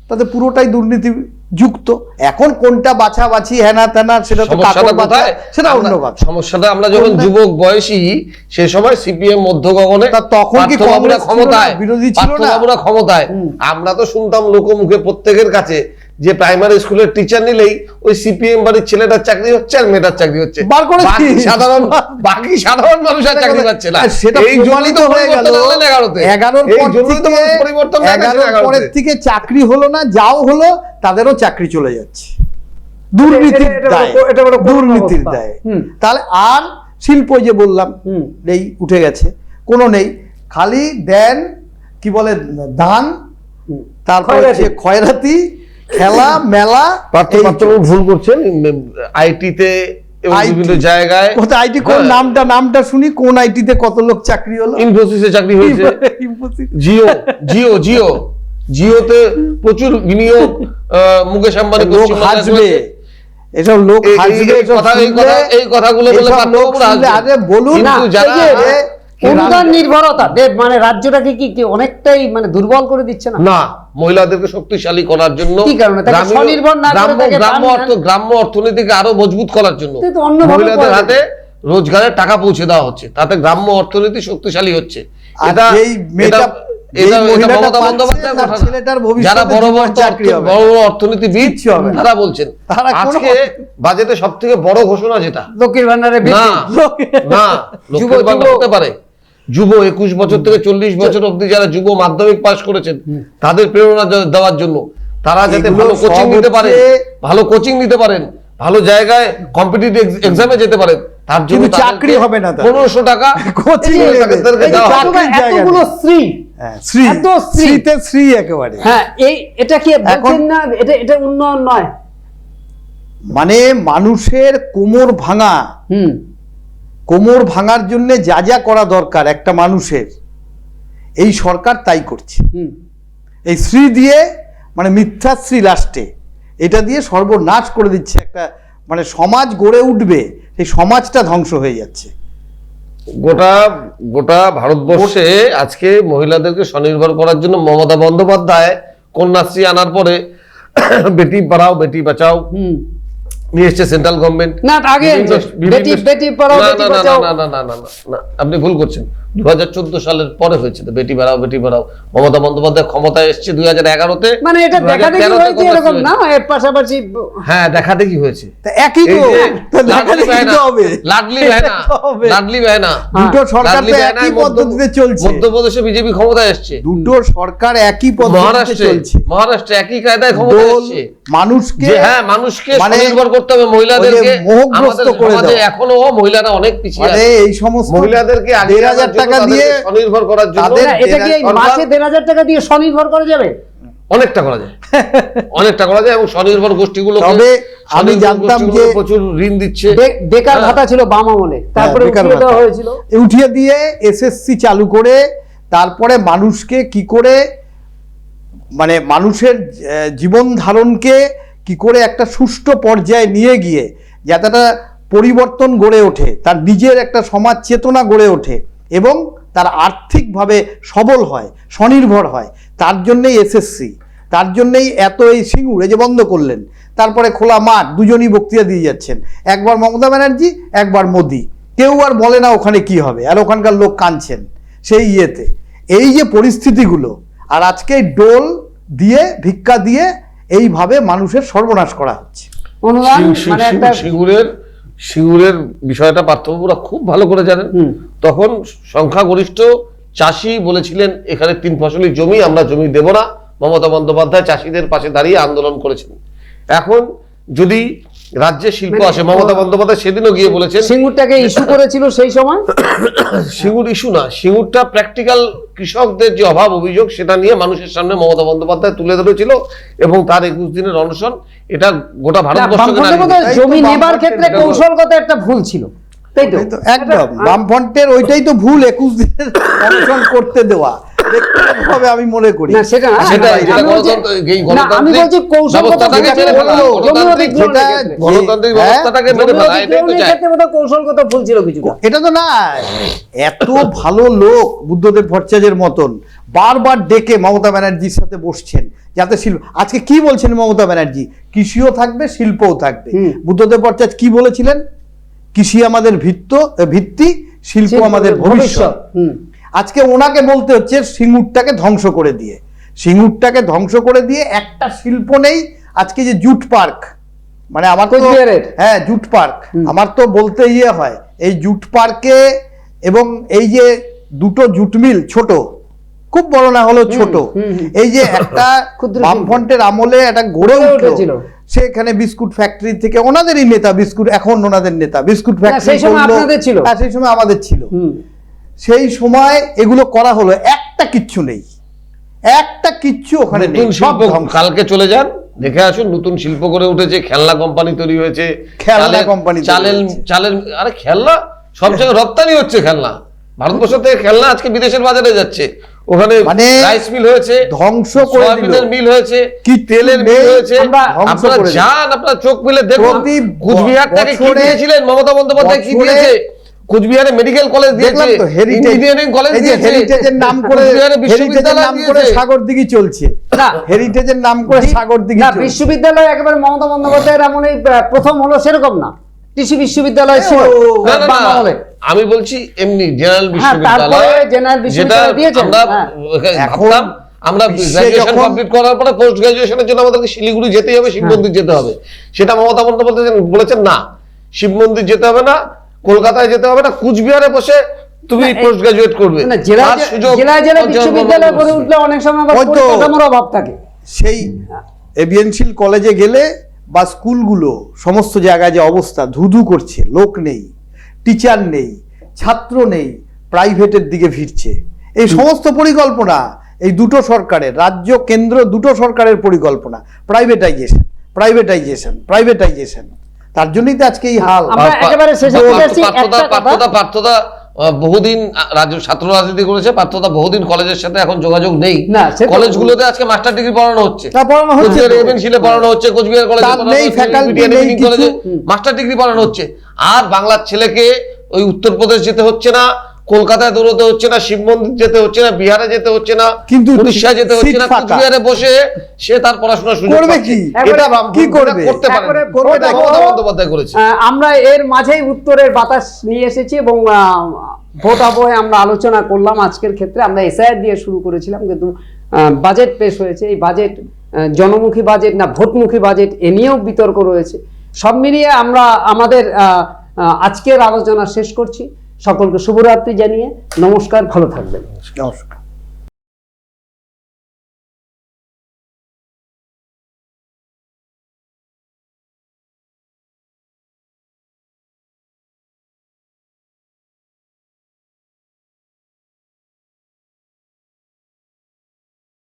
তাতে পুরোটাই দুর্নীতি যুক্ত। এখন কোনটা বাছাবাছি হেনা তেনা সেটা তো সমস্যাটা কাকড় বাছা, কোথায়? সেটা অন্য আমরা- কথা। সমস্যাটা আমরা যখন কোনটা? যুবক বয়সী, সে সময় সিপিএম মধ্য গগনে, তা তখন কি পার্থবাবুরা কংগ্রেস ছিল ক্ষমতায়, না? বিরোধী ছিল না? পার্থবাবুরা ক্ষমতায়। আমরা তো শুনতাম লোকমুখে প্রত্যেকের কাছে যে প্রাইমারি স্কুলের টিচার নিলেই ওই সিপিএম বাড়ির ছেলেটার চাকরি হচ্ছে আর মেয়েটার চাকরি হচ্ছে, বার করেছি। বাকি সাধারণ মানুষ আর চাকরি পাচ্ছে না। আর সেটা এই জন্যই তো প্রমাণিত হয়ে গেল। পরিবর্তন আনলেন 11-তে। 11-র এই পর জন্যই তো থেকে- পরিবর্তন 11-র পরের থেকে চাকরি হলো না, যাও হলো তাদেরও চাকরি চলে যাচ্ছে দুর্নীতির এটা- দায়, এটা বড় করুণ দুর্নীতির অবস্থা। দায়। হুম। তাহলে আর শিল্প যে বললাম এই উঠে গেছে, কোনো নেই, খালি দেন কি বলে দান, তারপর খয়রাতি। খয়রাতি, খেলা মেলা। এই পার্থবাবু ভুল করছেন, আইটিতে এবং IT বিভিন্ন জায়গায় কোথায় আইটি, কোন হ্যাঁ। নামটা শুনি, কোন আইটিতে কত লোক চাকরি হলো? ইনফোসিসে চাকরি হয়েছে, Infosys। জিওতে প্রচুর বিনিয়োগ, মুকেশ আম্বানি লোক পশ্চিমবাংলায় হাসবে, করেছে। এসব লোক এই- হাসবে, এই এসব কথা- এই শুনলে, কথা- এই কথাগুলো বলে এসব লোক পার্থবাবুরা শুনলে, হাসবেন। আরে বলুন না, কিন্তু যারা- এই যে এ- অনুদান নির্ভরতা মানে রাজ্যটাকে কি অনেকটাই মানে দুর্বল করে দিচ্ছে না? না, মহিলাদেরকে শক্তিশালী করার জন্য, কি কারণে? তাকে গ্রামীণ- স্বনির্ভর না করে তাকে গ্রাম্য অর্থনীতিকে আরো মজবুত করার জন্য কিন্তু তো অন্যভাবে মহিলাদের করা হাতে রোজগারের টাকা পৌঁছে দেওয়া হচ্ছে, তাতে গ্রাম্য অর্থনীতি শক্তিশালী হচ্ছে। আর যেই মেয়েটা, যেই মহিলাটা মমতা পাচ্ছে, বন্দ্যোপাধ্যায়ের তার কথা না। ছেলেটার ভবিষ্যতে যারা বড় বড় জীবনে চাকরি হবে। বড় বড় অর্থনীতিবিদ কিচ্ছু হবে না। তারা বলছেন, তারা কোনো- আজকে বাজেটে সব থেকে বড় ঘোষণা যেটা, লক্ষ্মীর ভান্ডারে না বৃদ্ধি। না লক্ষ্মীর ভান্ডার যুব- হতে পারে, যুব 21 বছর থেকে 40 বছর অবধি যারা যুব মাধ্যমিক পাশ করেছেন, তাদের প্রেরণা দেওয়ার জন্য, তারা যাতে এগুলো ভালো কোচিং সব নিতে পারেন, হচ্ছে- ভালো কোচিং নিতে পারেন, ভালো জায়গায় কম্পিটিটিভ এক্সামে যেতে পারেন, তার জন্য কিন্তু চাকরি হবে না তাদের। 1500 টাকা কোচিং এই যে- নেবে। তাদেরকে এই যে দেওয়া হবে। এতগুলো- জায়গা নেই। এতগুলো স্ত্রী, হ্যাঁ, শ্রী, এত শ্রী। শ্রীতে শ্রী একেবারে। হ্যাঁ, এটা কি বলছেন না এটা উন্নয়ন নয়? মানে মানুষের কোমর ভাঙা, কোমর ভাঙার জন্য যা যা করা দরকার একটা মানুষের, এই সরকার তাই করছে। এই শ্রী দিয়ে মানে মিথ্যাশ্রী লাস্টে, এটা দিয়ে সর্বনাশ করে দিচ্ছে একটা, মানে সমাজ গড়ে উঠবে, সেই সমাজটা ধ্বংস হয়ে যাচ্ছে। গোটা ভারতবর্ষে আজকে মহিলাদেরকে স্বনির্ভর করার জন্য মমতা বন্দ্যোপাধ্যায় কন্যাশ্রী আনার পরে বেটি পড়াও বেটি বাঁচাও নিয়ে এসছে সেন্ট্রাল গভর্নমেন্ট। না, আগে বেটি পড়াও বেটি বাঁচাও। না, আপনি ভুল করছেন। 2014 সালের পরে হয়েছে তো বেটি বাড়াও বেটি পড়াও। মমতা বন্দ্যোপাধ্যায় ক্ষমতায় এসেছে 2011-তে, মানে এটা দেখা দেখি 2013-তে হয়েছে এরকম না, এর পাশাপাশি হ্যাঁ দেখা দেখি হয়েছে। তা একই তো, এই যে তো লাডলি দেখালে বায়না, কি হবে? লাডলি বায়না, তো হবে। লাডলি বায়না, দুটো সরকার লাডলি তো বায়নায় একই পদ্ধতিতে চলছে। মধ্যপ্রদেশে বিজেপি ক্ষমতায় এসছে, দুটো সরকার একই পদ্ধতিতে চলছে। মহারাষ্ট্রে একই কায়দায় ক্ষমতায় দোল এসছে। মানুষকে, যে হ্যাঁ মানুষকে মানে স্বনির্ভর করতে হবে, মহিলাদেরকে। ওই যে মোহগ্রস্ত আমাদের করে সমাজে দেওয়া। এখনো মহিলারা অনেক পিছিয়ে মানে আছে। এই সমস্ত মহিলাদেরকে আগে 1,500 টাকা দিয়ে স্বনির্ভর করার জন্য তাদের না, এটা কি এই সরকার মাসে 1,500 টাকা দিয়ে স্বনির্ভর করা যাবে? অনেকটা করা যায়, অনেকটা করা যায়, এবং স্বনির্ভর গোষ্ঠীগুলোকে তবে আমি জানতাম যে প্রচুর ঋণ দিচ্ছে। বেকার ভাতা ছিল বাম আমলে, তারপরে বেকার উঠিয়ে দেওয়া ভাতা। হয়েছিল। উঠিয়ে দিয়ে এসএসসি চালু করে তারপরে মানুষকে কি করে, মানে মানুষের জীবন ধারণকে কি করে একটা সুষ্ঠু পর্যায়ে নিয়ে গিয়ে যাতে একটা পরিবর্তন গড়ে ওঠে, তার নিজের একটা সমাজ চেতনা গড়ে ওঠে এবং তার আর্থিকভাবে সবল হয়, স্বনির্ভর হয়, তার জন্যই এসএসসি, তার জন্যই এত এই সিঙ্গুর এই যে বন্ধ করলেন, তারপরে খোলা মাঠ, দুজনই বক্তৃতা দিয়ে যাচ্ছেন, একবার মমতা ব্যানার্জি একবার মোদি, কেউ আর বলে না ওখানে কি হবে, আর ওখানকার লোক কাঁদছেন সেই ইয়েতে। এই যে পরিস্থিতিগুলো, আর আজকে ডোল দিয়ে ভিক্ষা দিয়ে এইভাবে মানুষের সর্বনাশ করা হচ্ছে। অনুদান মানে একটা সিঙ্গুরের বিষয়টা পার্থবাবুরা খুব ভালো করে জানেন। তখন সংখ্যাগরিষ্ঠ চাষি বলেছিলেন এখানে 3 ফসলি জমি, আমরা জমি দেব না। মমতা বন্দ্যোপাধ্যায় চাষিদের পাশে দাঁড়িয়ে আন্দোলন করেছেন। এখন যদি রাজ্যে শিল্প আসে, মমতা বন্দ্যোপাধ্যায় সেদিনও গিয়ে বলেছেন, সিঙ্গুরটাকে ইস্যু করেছিল সেই সময়। সিঙ্গুর ইস্যু না, সিঙ্গুরটা প্র্যাকটিক্যাল কৃষকদের যে অভাব অভিযোগ সেটা নিয়ে মানুষের সামনে মমতা বন্দ্যোপাধ্যায় তুলে ধরেছিল এবং তার 21 দিনের অনশন এটা গোটা ভারতবর্ষকে জমি নেবার ক্ষেত্রে কৌশলগত একটা ভুল ছিল, তাই তো? একদম বামফ্রন্টের ওইটাই তো ভুল, 21 দিনের অনশন করতে দেওয়া ব্যক্তিগতভাবে আমি মনে করি না, সেটা না, সেটা আমি বলছি- এই না, আমি বলছি কৌশলগত ব্যবস্থাটাকে ভুল মেনে ফেলা, ছিল, গণতান্ত্রিক জমি অধিগ্রহণের ক্ষেত্রে। গণতান্ত্রিক ব্যবস্থাটাকে মেনে ফেলা, এটাই তো চাই। ক্ষেত্রে বোধহয় কৌশলগত ভুল ছিল কিছুটা। এটা তো না, এত ভালো লোক বুদ্ধদেব ভট্টাচার্যের মতন বারবার ডেকে মমতা ব্যানার্জির সাথে বসছেন যাতে শিল্প, আজকে কি বলছেন মমতা ব্যানার্জি, কৃষিও থাকবে শিল্পও থাকবে। বুদ্ধদেব ভট্টাচার্য কি বলেছিলেন, কৃষি আমাদের ভিত্তি, শিল্প আমাদের ভবিষ্যৎ। আজকে ওনাকে বলতে হচ্ছে সিঙ্গুরটাকে ধ্বংস করে দিয়ে, সিঙ্গুরটাকে ধ্বংস করে দিয়ে একটা শিল্প নেই। আজকে যে জুট পার্ক, মানে আমার তো হ্যাঁ জুট পার্ক, আমার তো বলতে ইয়ে হয়, এই জুট পার্কে এবং এই যে দুটো জুট মিল, ছোট, খুব বড় না হলেও ছোট, এই যে একটা বামফ্রন্টের আমলে একটা গড়ে উঠেছিল, সেখানে বিস্কুট ফ্যাক্টরি থেকে ওনাদেরই নেতা, বিস্কুট এখন ওনাদের নেতা, বিস্কুট ফ্যাক্টরি সেই সময় আপনাদের ছিল, সেই সময় আমাদের ছিল। সেই সময় এগুলো করা হলো, একটা কিচ্ছু নেই, একটা কিচ্ছু ওখানে নেই, সব ধ্বংস। কালকে চলে যান, দেখে আসুন, নতুন শিল্প করে উঠেছে, খেলনা কোম্পানি তৈরি হয়েছে, খেলনা কোম্পানি, চালের আরে খেলনা সব জায়গায় রপ্তানি হচ্ছে, খেলনা ভারতবর্ষ থেকে খেলনা আজকে বিদেশের বাজারে যাচ্ছে। ওখানে মানে রাইস মিল হয়েছে, ধ্বংস করে দিল, মিল হয়েছে, কি তেলের মিল হয়েছে। আপনারা যান, আপনারা চোখ মিলে দেখুন, কুচবিহার থেকে কি দিয়েছিলেন মমতা বন্দ্যোপাধ্যায়, কি দিয়েছে কুচবিহারে মেডিকেল কলেজ দিয়েছে, ইঞ্জিনিয়ারিং কলেজ দিয়েছে, হেরিটেজের নাম করে, বিশ্ববিদ্যালয় নাম করে সাগরদিঘি চলছে, না হেরিটেজের নাম করে সাগরদিঘি চলছে। বিশ্ববিদ্যালয় একেবারে মমতা বন্দ্যোপাধ্যায়ের এমনই প্রথম হলো সেরকম না, কৃষি বিশ্ববিদ্যালয় ছিল। আমি বলছি এমনি জেনারেল বিশ্ববিদ্যালয়, যেটা আমরা ভাবতাম আমরা গ্রাজুয়েশন কমপ্লিট করার পরে পোস্ট গ্রাজুয়েশনের জন্য আমাদেরকে শিলিগুড়ি যেতেই হবে, শিব মন্দির যেতে হবে, সেটা মমতা বন্দ্যোপাধ্যায় বলেছেন না, শিব মন্দির যেতে হবে না, কলকাতায় যেতে হবে না, কুচবিহারে বসে তুমি পোস্ট গ্রাজুয়েট করবে। জেলায় জেলায় বিশ্ববিদ্যালয় গড়ে উঠলে অনেক সময় পরিকাঠামোর অভাব থাকে। সেই এবিএনসিল কলেজে গেলে বা স্কুলগুলো সমস্ত জায়গায় যে অবস্থা, ধুধু করছে, লোক নেই, টিচার নেই, ছাত্র নেই, প্রাইভেটের দিকে ভিড়ছে। এই সমস্ত পরিকল্পনা এই দুটো সরকারের, রাজ্য কেন্দ্র দুটো সরকারের পরিকল্পনা, প্রাইভেটাইজেশন প্রাইভেটাইজেশন প্রাইভেটাইজেশন, তার জন্যই তো আজকে এই হাল। পার্থদা বহুদিন ছাত্র রাজনীতি করেছে, পার্থদা বহুদিন কলেজের সাথে এখন যোগাযোগ নেই, কলেজগুলোতে আজকে মাস্টার ডিগ্রি পড়ানো হচ্ছে, পড়ানো হচ্ছে, কোচবিহার কলেজে মাস্টার ডিগ্রি পড়ানো হচ্ছে। আর বাংলার ছেলেকে ওই উত্তরপ্রদেশ যেতে হচ্ছে না, কলকাতায় দৌড়তে হচ্ছে না, শিব মন্দির যেতে হচ্ছে না, বিহারে যেতে হচ্ছে না, কিন্তু উড়িষ্যা যেতে হচ্ছে না, কুচবিহারে বসে সে তার পড়াশোনা শুরু করবে। কি করবে? করতে পারে, বন্দ্যোপাধ্যায় করেছে। আমরা এর মাঝেই উত্তরের বাতাস নিয়ে এসেছি এবং ভোট আবহে আমরা আলোচনা করলাম। আজকের ক্ষেত্রে আমরা এসআইআর দিয়ে শুরু করেছিলাম, কিন্তু বাজেট পেশ হয়েছে। এই বাজেট জনমুখী বাজেট না ভোটমুখী বাজেট, এ নিয়েও বিতর্ক রয়েছে। সব মিলিয়ে আমরা আমাদের আজকের আলোচনা শেষ করছি। সকলকে শুভরাত্রি জানিয়ে নমস্কার, ভালো থাকবেন। নমস্কার।